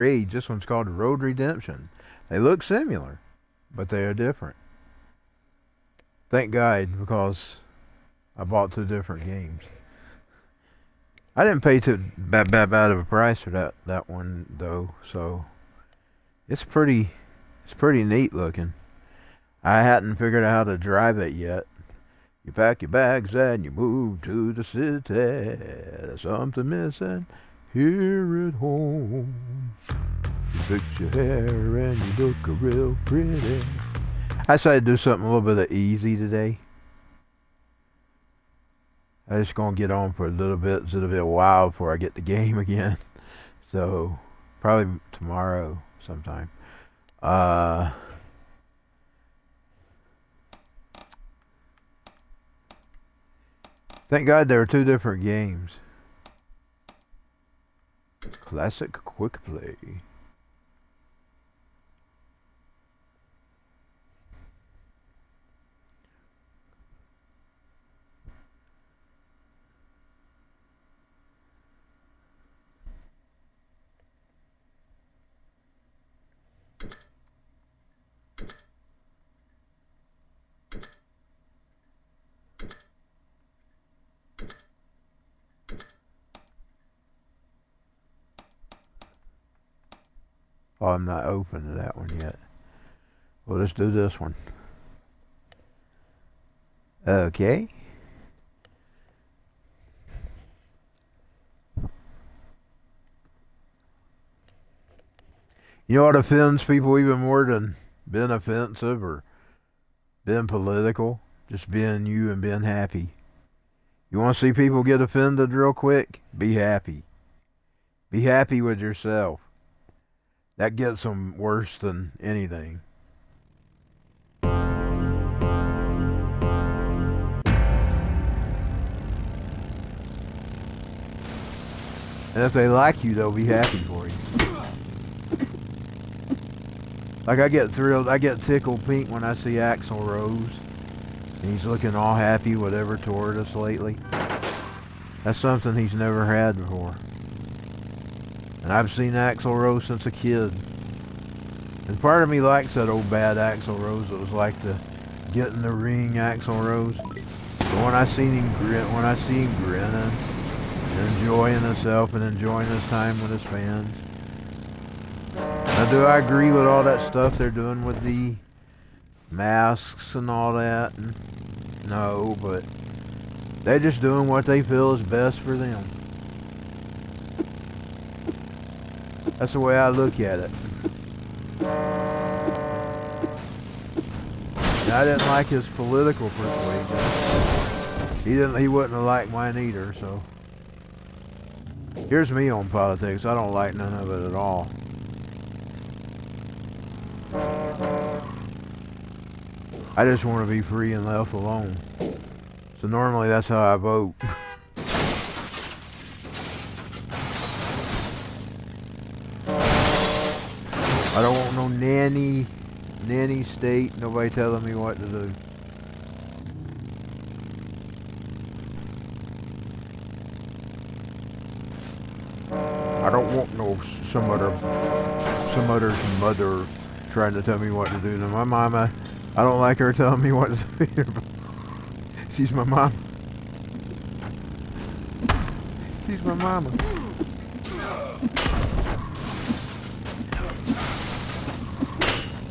Reed. This one's called Road Redemption. They look similar, but they are different. Thank God, because I bought two different games. I didn't pay too bad of a price for that one though, so it's pretty neat looking. I hadn't figured out how to drive it yet. You pack your bags and you move to the city. There's something missing here at home. You fix your hair and you look real pretty. I decided to do something a little bit of easy today. I'm just gonna get on for a little bit. It'll be a while before I get the game again. So probably tomorrow sometime. Thank God there are two different games. Classic quick play. Oh, I'm not open to that one yet. Well, let's do this one. Okay. You know what offends people even more than being offensive or being political? Just being you and being happy. You want to see people get offended real quick? Be happy. Be happy with yourself. That gets them worse than anything. And if they like you, they'll be happy for you. Like I get thrilled, I get tickled pink when I see Axl Rose. And he's looking all happy with ever toward us lately. That's something he's never had before. And I've seen Axl Rose since a kid. And part of me likes that old bad Axl Rose. It was like the get in the ring Axl Rose. But when I see him grinning and enjoying himself and enjoying his time with his fans. Now, do I agree with all that stuff they're doing with the masks and all that? No, but they're just doing what they feel is best for them. That's the way I look at it. And I didn't like his political persuasion. He wouldn't have liked mine either, so. Here's me on politics. I don't like none of it at all. I just want to be free and left alone. So normally that's how I vote. I don't want no nanny state, nobody telling me what to do. I don't want no some other's mother trying to tell me what to do. Now my mama, I don't like her telling me what to do. She's my mom. She's my mama.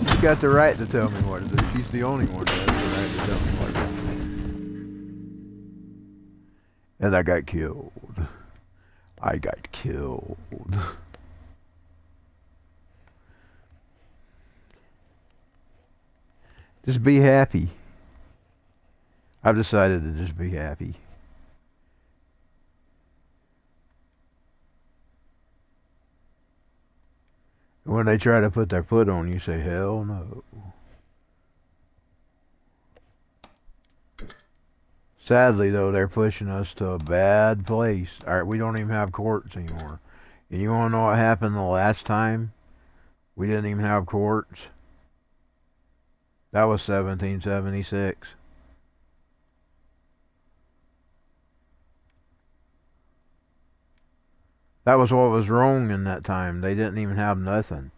She's got the right to tell me what to do. She's the only one that has the right to tell me what to do. And I got killed. I got killed. Just be happy. I've decided to just be happy. When they try to put their foot on you, say, hell no. Sadly, though, they're pushing us to a bad place. All right, we don't even have courts anymore. And you want to know what happened the last time we didn't even have courts? That was 1776. That was what was wrong in that time. They didn't even have nothing.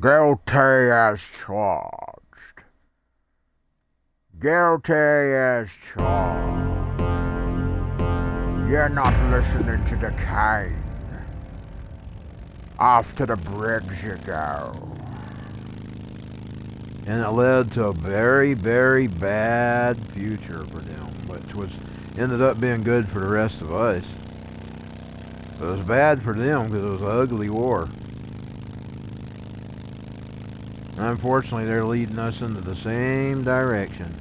Guilty as charged. Guilty as charged. You're not listening to the king. Off to the bridge you go. And it led to a very, very bad future for them, which ended up being good for the rest of us. But it was bad for them because it was an ugly war. And unfortunately, they're leading us into the same direction.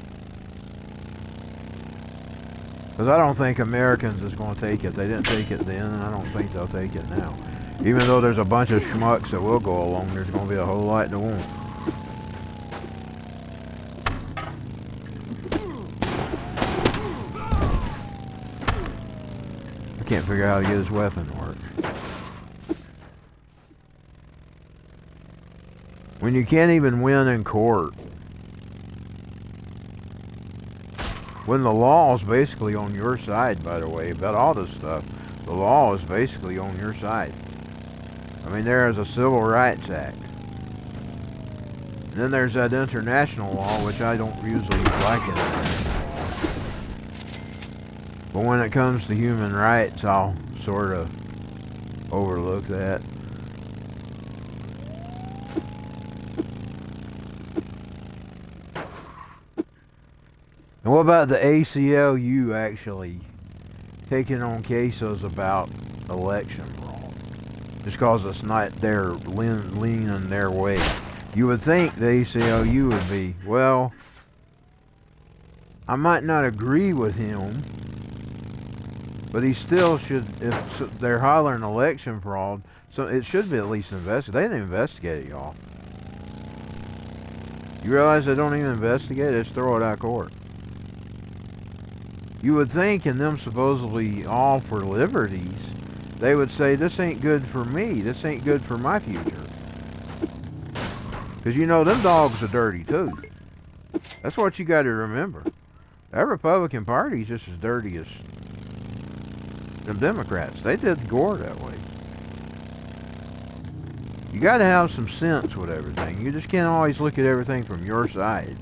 Because I don't think Americans is going to take it. They didn't take it then, and I don't think they'll take it now. Even though there's a bunch of schmucks that will go along, there's going to be a whole lot that won't. I can't figure out how to get his weapon to work. When you can't even win in court. When the law is basically on your side, by the way, about all this stuff. The law is basically on your side. I mean, there is a Civil Rights Act. And then there's that international law, which I don't usually like it. But when it comes to human rights, I'll sort of overlook that. And what about the ACLU actually taking on cases about election fraud? Just because it's not their leaning their way. You would think the ACLU would be, well, I might not agree with him, but he still should, if they're hollering election fraud, so it should be at least investigated. They didn't investigate it, y'all. You realize they don't even investigate it? Just throw it out of court. You would think in them supposedly all for liberties, they would say, this ain't good for me. This ain't good for my future. Because you know, them dogs are dirty too. That's what you got to remember. That Republican Party is just as dirty as them Democrats. They did Gore that way. You got to have some sense with everything. You just can't always look at everything from your side.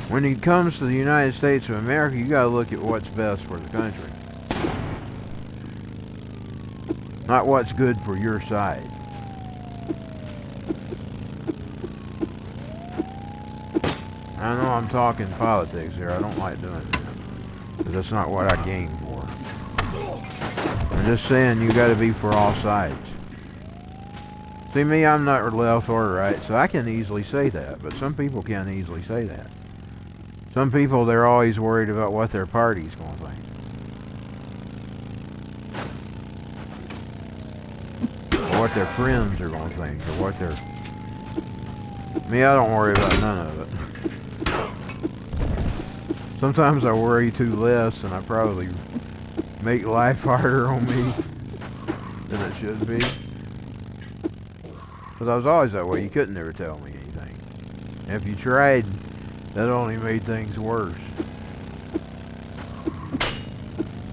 When it comes to the United States of America, you got to look at what's best for the country. Not what's good for your side. I know I'm talking politics here. I don't like doing that. Because that's not what I came for. I'm just saying you got to be for all sides. See me, I'm not left or right, so I can easily say that. But some people can't easily say that. Some people, they're always worried about what their party's going to think. Or what their friends are going to think. Or what their... Me, I don't worry about none of it. Sometimes I worry too less, and I probably make life harder on me than it should be. Because I was always that way. You couldn't ever tell me anything. And if you tried, that only made things worse.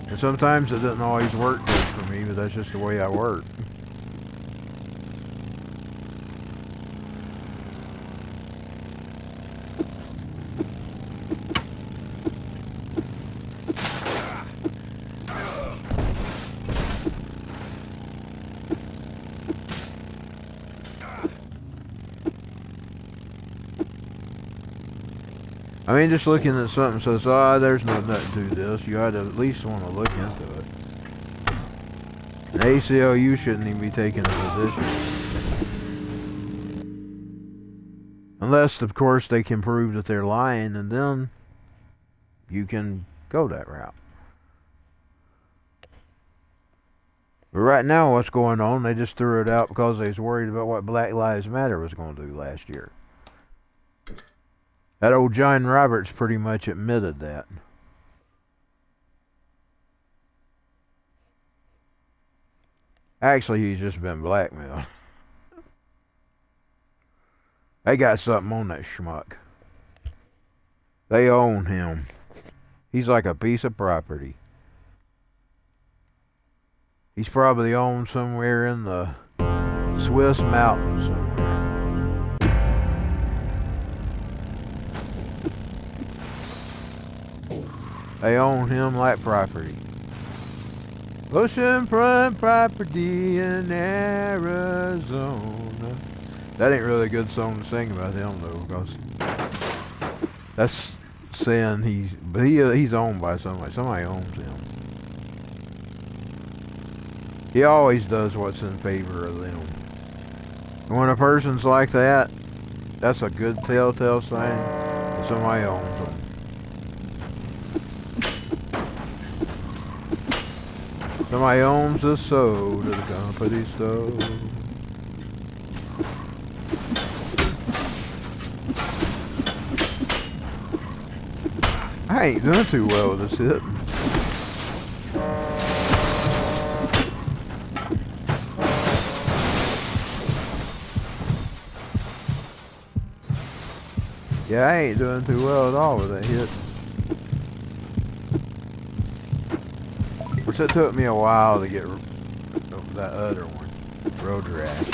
And sometimes it doesn't always work good for me, but that's just the way I work. I mean, just looking at something says, there's nothing to this. You ought to at least want to look into it. The ACLU shouldn't even be taking a position. Unless, of course, they can prove that they're lying, and then you can go that route. But right now, what's going on, they just threw it out because they was worried about what Black Lives Matter was going to do last year. That old John Roberts pretty much admitted that. Actually, he's just been blackmailed. They got something on that schmuck. They own him. He's like a piece of property. He's probably owned somewhere in the Swiss mountains somewhere. They own him like property. Oceanfront property in Arizona. That ain't really a good song to sing about him though, because that's saying he's owned by somebody. Somebody owns him. He always does what's in favor of them. And when a person's like that, that's a good telltale sign that somebody owns them. Somebody owns the soul to the company store. I ain't doing too well with this hitting. Yeah, I ain't doing too well at all with that hit. Of course, it took me a while to get that other one, road rash.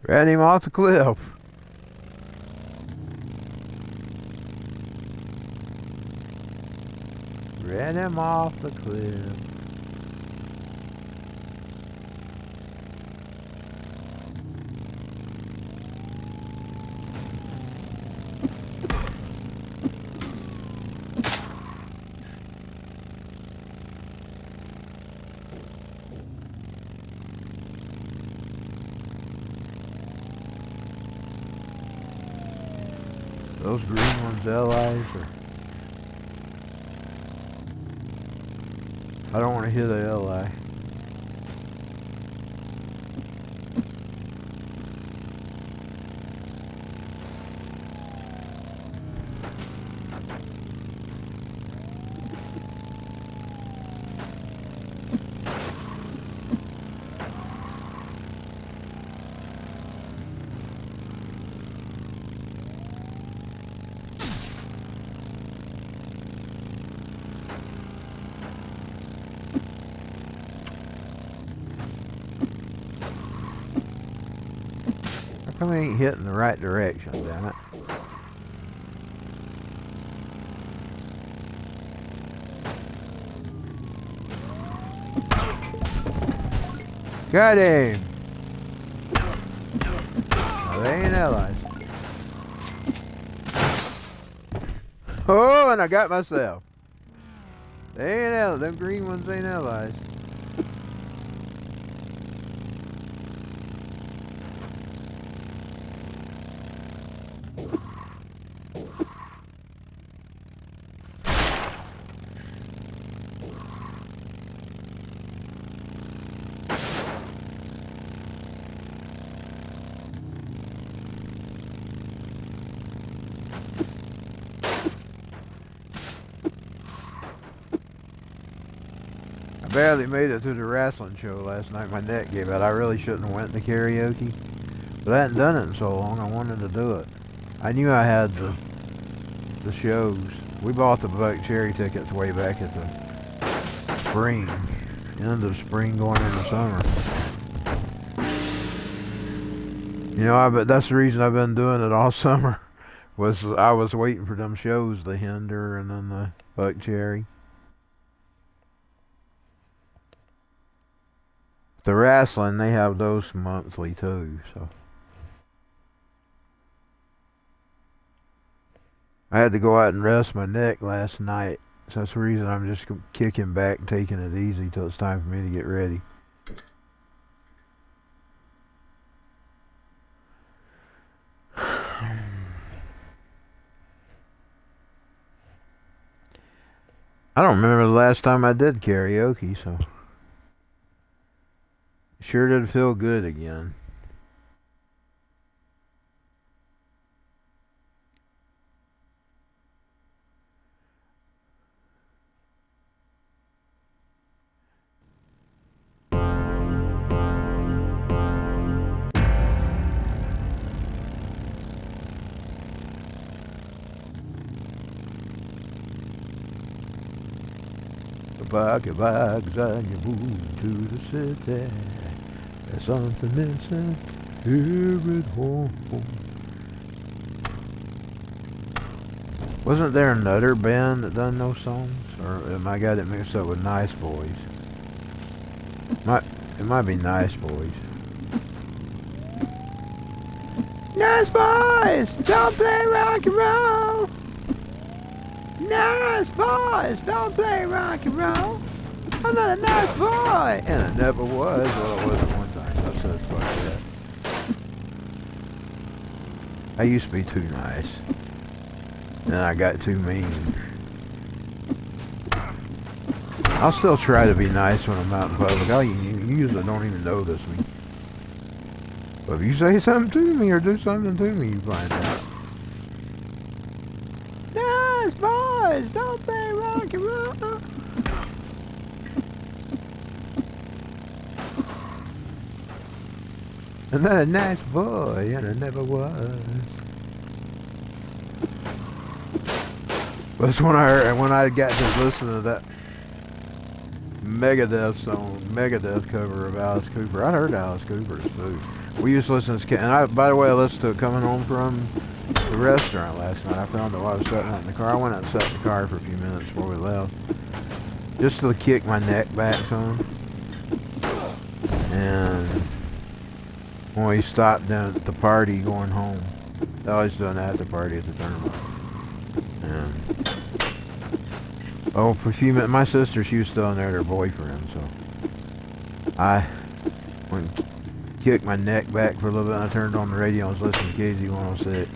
Ran him off the cliff. Ran him off the cliff. Those green ones LIs or... I don't want to hit a LI. How come I ain't hitting the right direction, damn it? Got him! No, they ain't allies. Oh, and I got myself. They ain't allies. Them green ones ain't allies. Barely made it through the wrestling show last night. My neck gave out. I really shouldn't have went to karaoke, but I hadn't done it in so long. I wanted to do it. I knew I had the shows. We bought the Buck Cherry tickets way back at the spring, end of spring going into summer. You know, but that's the reason I've been doing it all summer. Was I was waiting for them shows, the Hinder and then the Buck Cherry. The wrestling, they have those monthly too, so. I had to go out and rest my neck last night, so that's the reason I'm just kicking back and taking it easy till it's time for me to get ready. I don't remember the last time I did karaoke, so. Sure did feel good again. Pack your bags and you move to the city. There's something missing here at home. Wasn't there another band that done those songs? Or am I got it mixed up with Nice Boys? It might be Nice Boys. Nice Boys! Don't play rock and roll! Nice boys, don't play rock and roll. I'm not a nice boy, and I never was. Well, I wasn't one time. I said fuck that. I used to be too nice, and I got too mean. I'll still try to be nice when I'm out in public. You usually don't even notice me, but if you say something to me or do something to me, you find out. Nice boys, don't play rock and roll. I'm not a nice boy, and I never was. That's when I got to listen to that Megadeth song, Megadeth cover of Alice Cooper. I heard Alice Cooper's too. We used to listen to, and by the way, I listened to it coming home from the restaurant last night. I found it while I was sitting out in the car. I went out and sat in the car for a few minutes before we left, just to kick my neck back some. And when we stopped down at the party going home, they always done that at the party at the tournament. And for a few minutes, my sister, she was still in there with her boyfriend, so I went and kicked my neck back for a little bit, and I turned on the radio and was listening to KZ 106.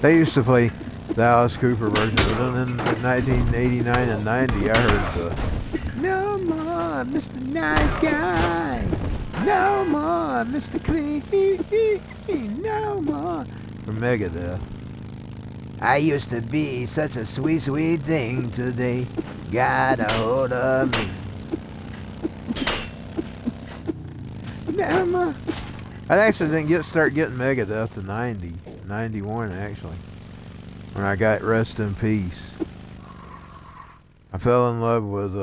They used to play the Alice Cooper version, but then in 1989 and 90, I heard the No More Mr. Nice Guy, No More Mr. Clean, No More from Megadeth. I used to be such a sweet, sweet thing today. Got a hold of me. No more. I actually didn't start getting Megadeth to 91 actually. When I got Rest in Peace. I fell in love with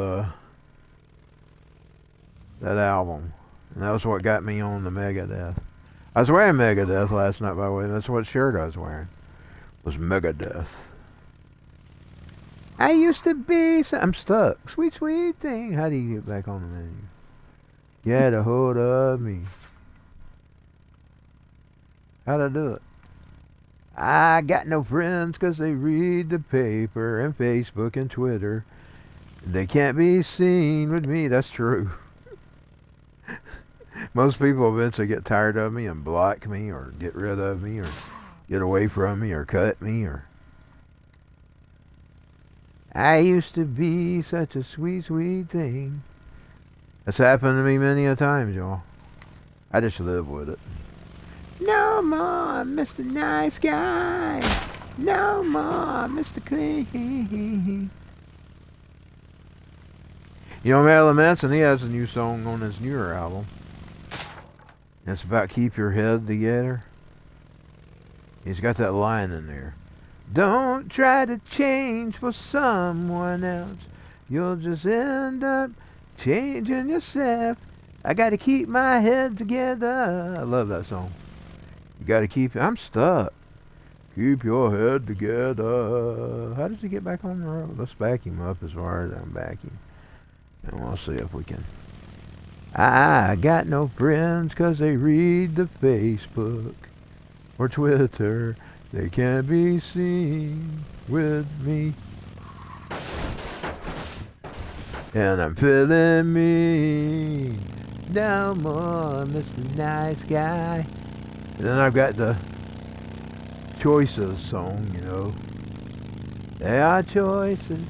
that album. And that was what got me on the Megadeth. I was wearing Megadeth last night, by the way, and that's what shirt I was wearing. Was Megadeth. I used to be... I'm stuck. Sweet, sweet thing. How do you get back on the menu? Get a hold of me. How'd I do it? I got no friends 'cause they read the paper and Facebook and Twitter. They can't be seen with me. That's true. Most people eventually get tired of me and block me or get rid of me or get away from me or cut me or... I used to be such a sweet, sweet thing. That's happened to me many a times, y'all. I just live with it. No more Mr. Nice Guy. No more Mr. Clean. You know, Marilyn Manson, he has a new song on his newer album. It's about keep your head together. He's got that line in there. Don't try to change for someone else. You'll just end up changing yourself. I gotta keep my head together. I love that song. You gotta keep... I'm stuck. Keep your head together. How does he get back on the road? Let's back him up as far as I'm backing. And we'll see if we can... I got no friends 'cause they read the Facebook or Twitter. They can't be seen with me. And I'm feeling me. No more Mr. Nice Guy. And then I've got the Choices song, you know. There are choices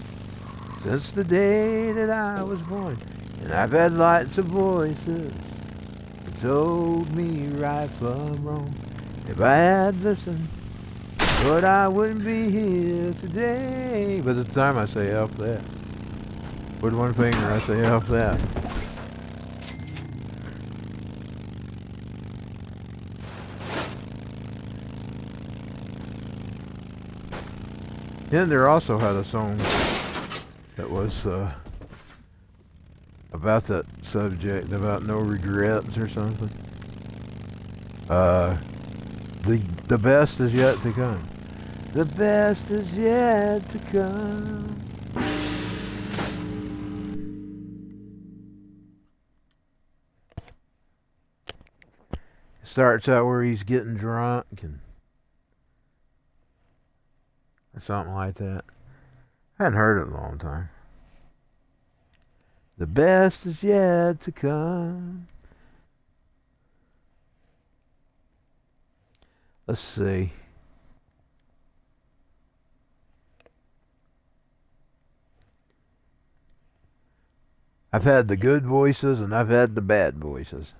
since the day that I was born. And I've had lots of voices that told me right from wrong. If I had listened, but I wouldn't be here today. But at the time I say F that. With one finger I say F that. Hinder also had a song that was about that subject, about no regrets or something. The best is yet to come. The best is yet to come. Starts out where he's getting drunk and or something like that. I hadn't heard it in a long time. The best is yet to come. Let's see. I've had the good voices and I've had the bad voices.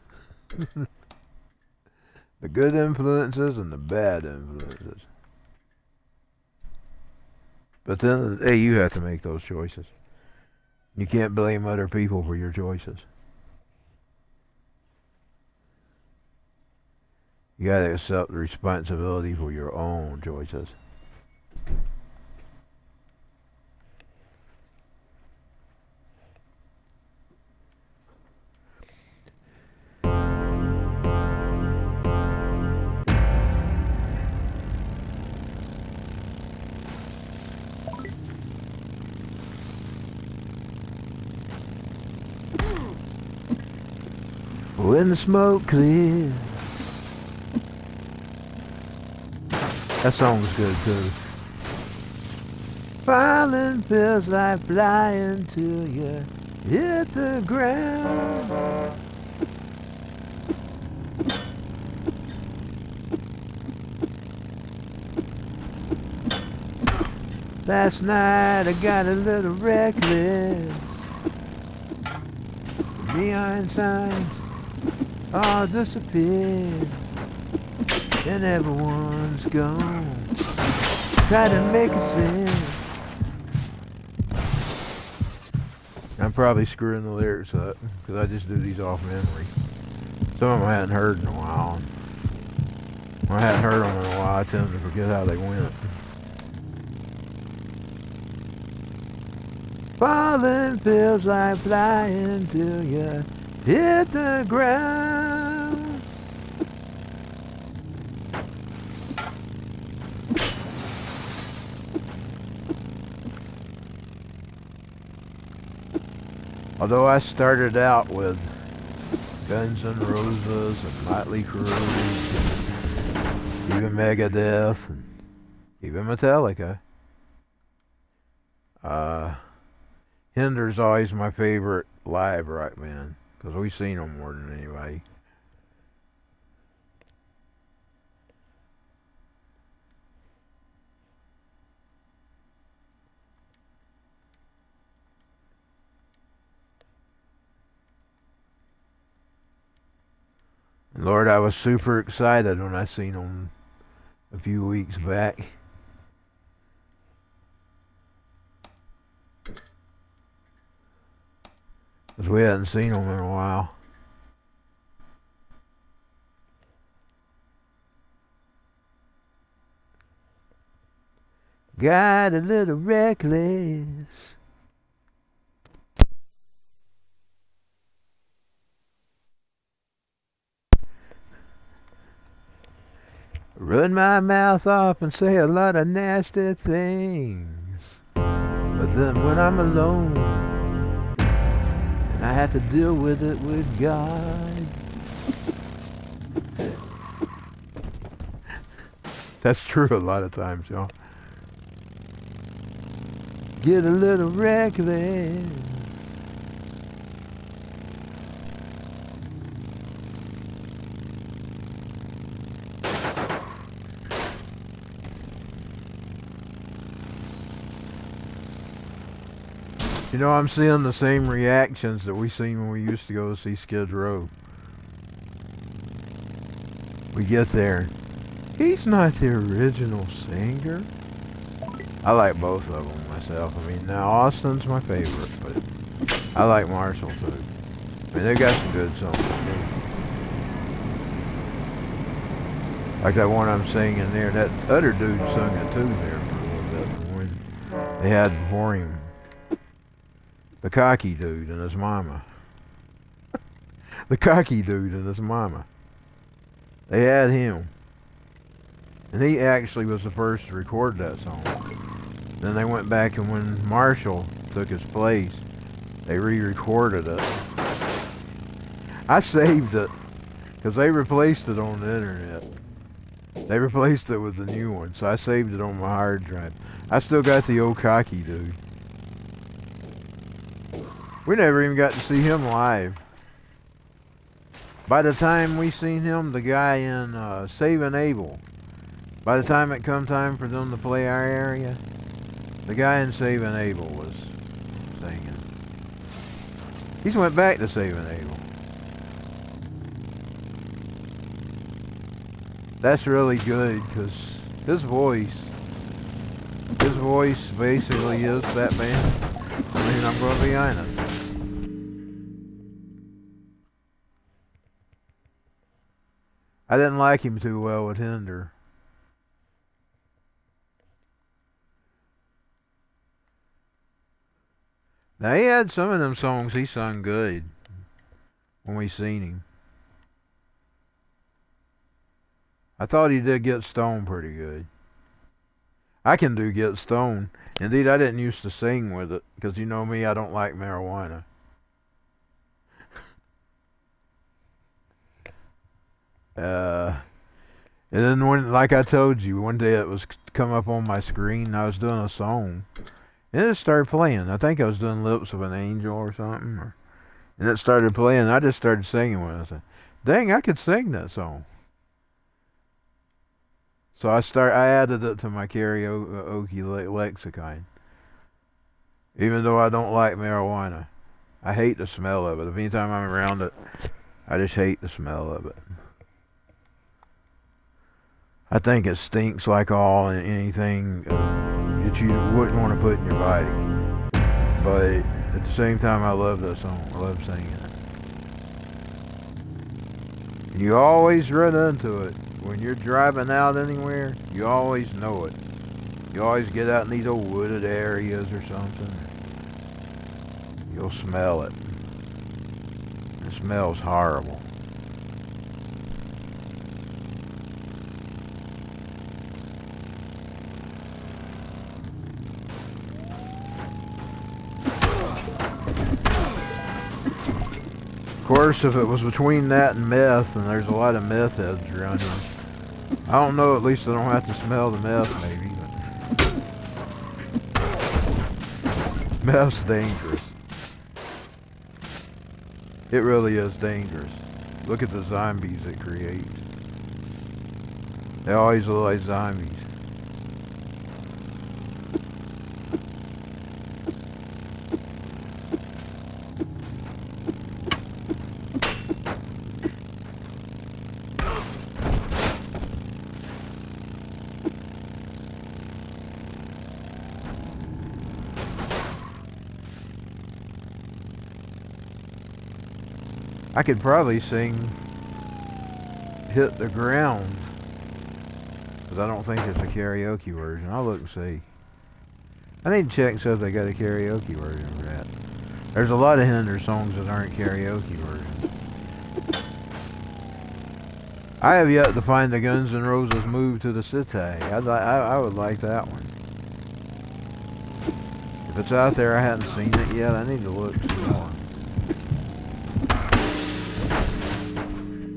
The good influences and the bad influences. But then, hey, you have to make those choices. You can't blame other people for your choices. You gotta accept the responsibility for your own choices. When the smoke clears. That song's good too. Falling feels like flying till you hit the ground. Last night I got a little reckless. Neon signs all disappeared, and everyone's gone. Try to make a sense. I'm probably screwing the lyrics up because I just do these off memory. Some of them I hadn't heard in a while. When I hadn't heard them in a while, I tend to forget how they went. Falling feels like flying till you hit the ground. Although I started out with Guns N' Roses and Motley Crue, even Megadeth, and even Metallica. Hinder's always my favorite live rock band because we've seen them more than anybody. And Lord, I was super excited when I seen them a few weeks back. Because we hadn't seen them in a while. Got a little reckless. Run my mouth off and say a lot of nasty things. But then when I'm alone, and I have to deal with it with God. That's true a lot of times, y'all. Get a little reckless. You know, I'm seeing the same reactions that we seen when we used to go see Skid Row. We get there. He's not the original singer. I like both of them myself. I mean, now Austin's my favorite, but I like Marshall too. I mean, they got some good songs too. Like that one I'm singing there. That other dude sung it too there for a little bit when they had before him. The cocky dude and his mama. The cocky dude and his mama. They had him. And he actually was the first to record that song. Then they went back and when Marshall took his place, they re-recorded it. I saved it because they replaced it on the internet. They replaced it with the new one, so I saved it on my hard drive. I still got the old cocky dude. We never even got to see him live. By the time we seen him, the guy in Saving Abel, by the time it come time for them to play our area, the guy in Saving Abel was singing. He's went back to Saving Abel. That's really good because his voice basically is that band. I mean, I'm going to be honest. I didn't like him too well with Hinder. Now he had some of them songs he sung good when we seen him. I thought he did Get Stoned pretty good. I can do Get Stoned. Indeed, I didn't used to sing with it because you know me, I don't like marijuana. And then when, like I told you, one day it was come up on my screen. I was doing a song, and it started playing. I think I was doing Lips of an Angel or something, and it started playing. And I just started singing with it. I said, "Dang, I could sing that song." So I added it to my karaoke lexicon. Even though I don't like marijuana, I hate the smell of it. Anytime I'm around it, I just hate the smell of it. I think it stinks like all and anything that you wouldn't want to put in your body. But at the same time, I love that song. I love singing it. You always run into it. When you're driving out anywhere, you always know it. You always get out in these old wooded areas or something. You'll smell it. It smells horrible. Of course, if it was between that and meth, and there's a lot of meth heads around here, I don't know, at least I don't have to smell the meth, maybe. But meth's dangerous. It really is dangerous. Look at the zombies it creates. They always look like zombies. I could probably sing Hit the Ground, but I don't think it's a karaoke version. I'll look and see. I need to check and see if they got a karaoke version of that. There's a lot of Hinder songs that aren't karaoke versions. I have yet to find the Guns N' Roses Move to the City. I would like that one. If it's out there, I haven't seen it yet. I need to look some more.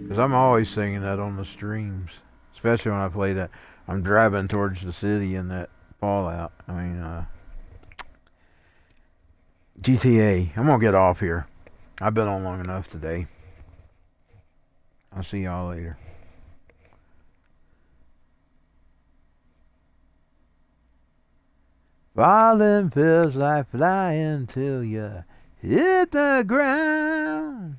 Because I'm always singing that on the streams. Especially when I play that. I'm driving towards the city in that Fallout. GTA. I'm going to get off here. I've been on long enough today. I'll see y'all later. Falling feels like flying till you hit the ground.